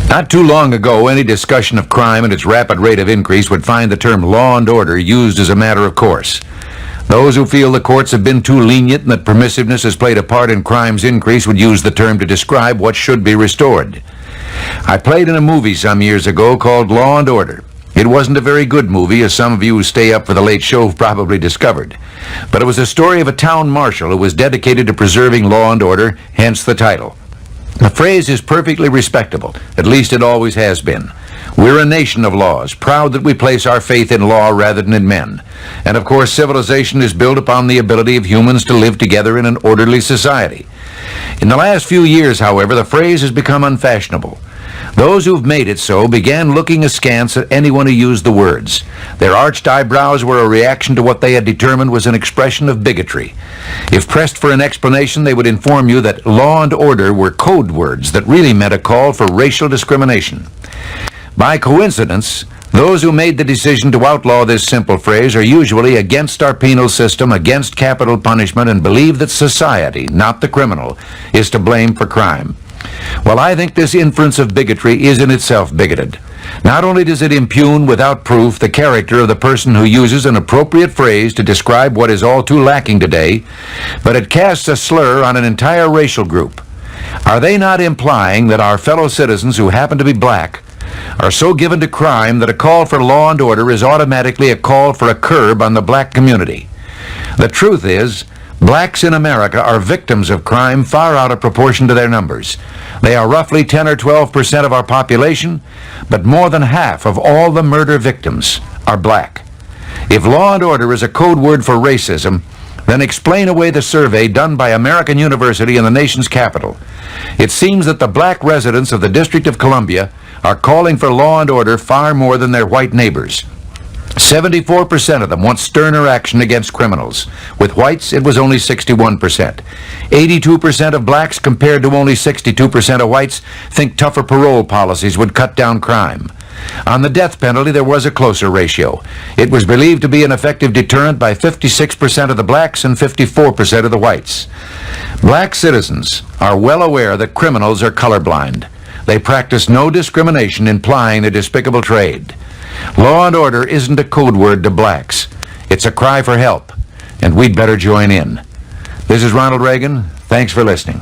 Not too long ago, any discussion of crime and its rapid rate of increase would find the term law and order used as a matter of course. Those who feel the courts have been too lenient and that permissiveness has played a part in crime's increase would use the term to describe what should be restored. I played in a movie some years ago called Law and Order. It wasn't a very good movie, as some of you who stay up for the late show have probably discovered. But it was a story of a town marshal who was dedicated to preserving law and order, hence the title. The phrase is perfectly respectable. At least it always has been. We're a nation of laws, proud that we place our faith in law rather than in men. And of course, civilization is built upon the ability of humans to live together in an orderly society. In the last few years, however, the phrase has become unfashionable. Those who've made it so began looking askance at anyone who used the words. Their arched eyebrows were a reaction to what they had determined was an expression of bigotry. If pressed for an explanation, they would inform you that law and order were code words that really meant a call for racial discrimination. By coincidence, those who made the decision to outlaw this simple phrase are usually against our penal system, against capital punishment, and believe that society, not the criminal, is to blame for crime. Well, I think this inference of bigotry is in itself bigoted. Not only does it impugn without proof the character of the person who uses an appropriate phrase to describe what is all too lacking today, but it casts a slur on an entire racial group. Are they not implying that our fellow citizens who happen to be black are so given to crime that a call for law and order is automatically a call for a curb on the black community? The truth is, blacks in America are victims of crime far out of proportion to their numbers. They are roughly 10 or 12% of our population, but more than half of all the murder victims are black. If law and order is a code word for racism, then explain away the survey done by American University in the nation's capital. It seems that the black residents of the District of Columbia are calling for law and order far more than their white neighbors. 74% of them want sterner action against criminals. With whites, it was only 61%. 82% of blacks, compared to only 62% of whites, think tougher parole policies would cut down crime. On the death penalty, there was a closer ratio. It was believed to be an effective deterrent by 56% of the blacks and 54% of the whites. Black citizens are well aware that criminals are colorblind. They practice no discrimination in plying their despicable trade. Law and order isn't a code word to blacks. It's a cry for help, and we'd better join in. This is Ronald Reagan. Thanks for listening.